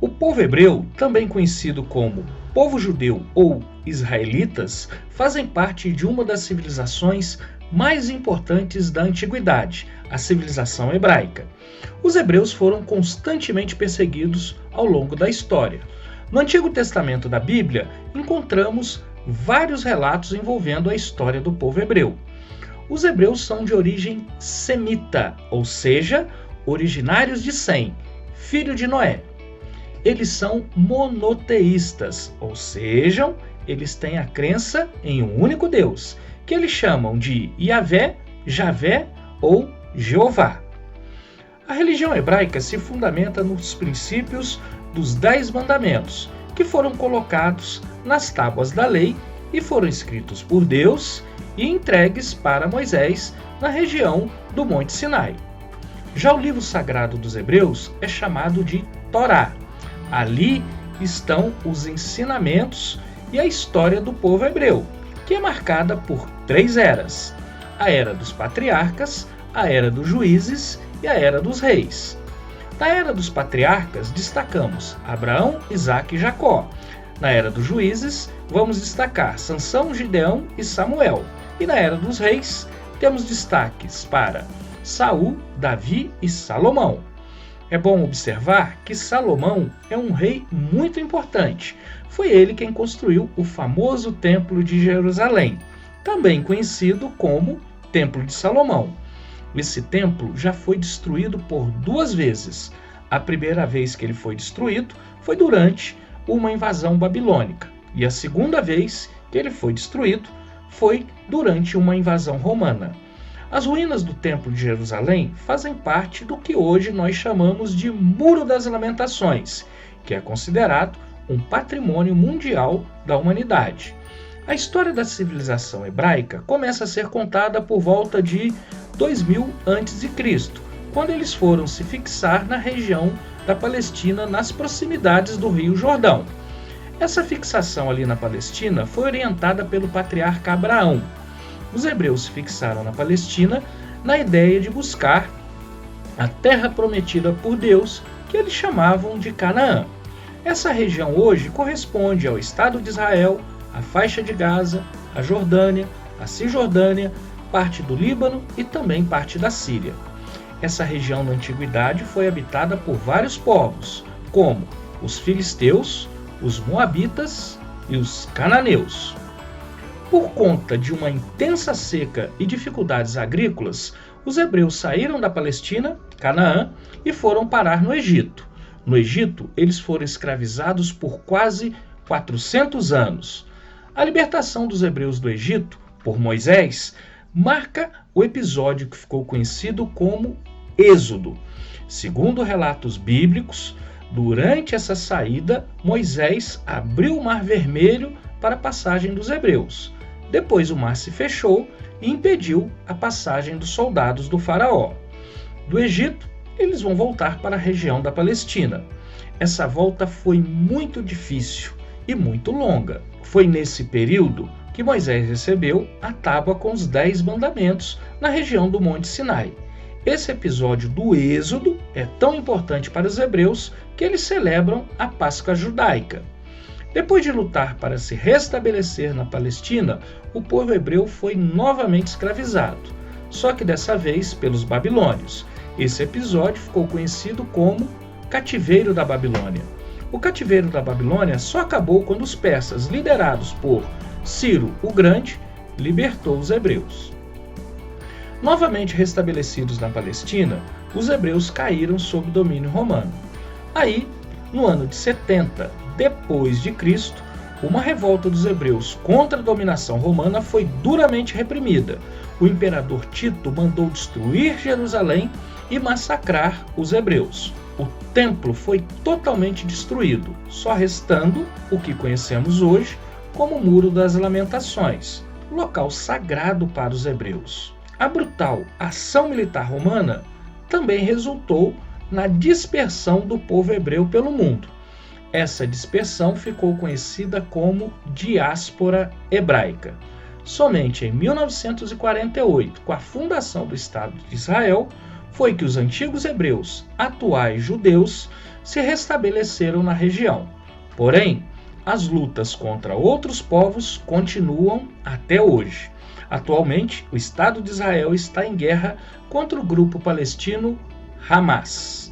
O povo hebreu, também conhecido como povo judeu ou israelitas, fazem parte de uma das civilizações mais importantes da antiguidade, a civilização hebraica. Os hebreus foram constantemente perseguidos ao longo da história. No Antigo Testamento da Bíblia, encontramos vários relatos envolvendo a história do povo hebreu. Os hebreus são de origem semita, ou seja, originários de Sem, filho de Noé. Eles são monoteístas, ou seja, eles têm a crença em um único Deus, que eles chamam de Yahvé, Javé ou Jeová. A religião hebraica se fundamenta nos princípios dos 10 mandamentos, que foram colocados nas tábuas da lei e foram escritos por Deus e entregues para Moisés na região do Monte Sinai. Já o livro sagrado dos hebreus é chamado de Torá. Ali estão os ensinamentos e a história do povo hebreu, que é marcada por 3 eras: a era dos patriarcas, a era dos juízes e a era dos reis. Na era dos patriarcas, destacamos Abraão, Isaque e Jacó. Na era dos juízes, vamos destacar Sansão, Gideão e Samuel. E na era dos reis, temos destaques para Saul, Davi e Salomão. É bom observar que Salomão é um rei muito importante. Foi ele quem construiu o famoso Templo de Jerusalém, também conhecido como Templo de Salomão. Esse templo já foi destruído por 2 vezes. A primeira vez que ele foi destruído foi durante uma invasão babilônica, e a segunda vez que ele foi destruído foi durante uma invasão romana. As ruínas do Templo de Jerusalém fazem parte do que hoje nós chamamos de Muro das Lamentações, que é considerado um patrimônio mundial da humanidade. A história da civilização hebraica começa a ser contada por volta de 2000 a.C., quando eles foram se fixar na região da Palestina, nas proximidades do Rio Jordão. Essa fixação ali na Palestina foi orientada pelo patriarca Abraão. Os hebreus se fixaram na Palestina na ideia de buscar a terra prometida por Deus, que eles chamavam de Canaã. Essa região hoje corresponde ao Estado de Israel, a faixa de Gaza, a Jordânia, a Cisjordânia, parte do Líbano e também parte da Síria. Essa região na antiguidade foi habitada por vários povos, como os filisteus, os moabitas e os cananeus. Por conta de uma intensa seca e dificuldades agrícolas, os hebreus saíram da Palestina, Canaã, e foram parar no Egito. No Egito, eles foram escravizados por quase 400 anos. A libertação dos hebreus do Egito, por Moisés, marca o episódio que ficou conhecido como Êxodo. Segundo relatos bíblicos, durante essa saída, Moisés abriu o Mar Vermelho para a passagem dos hebreus. Depois o mar se fechou e impediu a passagem dos soldados do faraó. Do Egito, eles vão voltar para a região da Palestina. Essa volta foi muito difícil e muito longa. Foi nesse período que Moisés recebeu a tábua com os 10 mandamentos na região do Monte Sinai. Esse episódio do Êxodo é tão importante para os hebreus que eles celebram a Páscoa judaica. Depois de lutar para se restabelecer na Palestina, o povo hebreu foi novamente escravizado, só que dessa vez pelos babilônios. Esse episódio ficou conhecido como Cativeiro da Babilônia. O Cativeiro da Babilônia só acabou quando os persas, liderados por Ciro o Grande, libertou os hebreus. Novamente restabelecidos na Palestina, os hebreus caíram sob domínio romano. Aí, no ano de 70 depois de Cristo, uma revolta dos hebreus contra a dominação romana foi duramente reprimida. O imperador Tito mandou destruir Jerusalém e massacrar os hebreus. O templo foi totalmente destruído, só restando o que conhecemos hoje como o Muro das Lamentações, local sagrado para os hebreus. A brutal ação militar romana também resultou na dispersão do povo hebreu pelo mundo. Essa dispersão ficou conhecida como diáspora hebraica. Somente em 1948, com a fundação do Estado de Israel, foi que os antigos hebreus, atuais judeus, se restabeleceram na região. Porém, as lutas contra outros povos continuam até hoje. Atualmente, o Estado de Israel está em guerra contra o grupo palestino Hamas.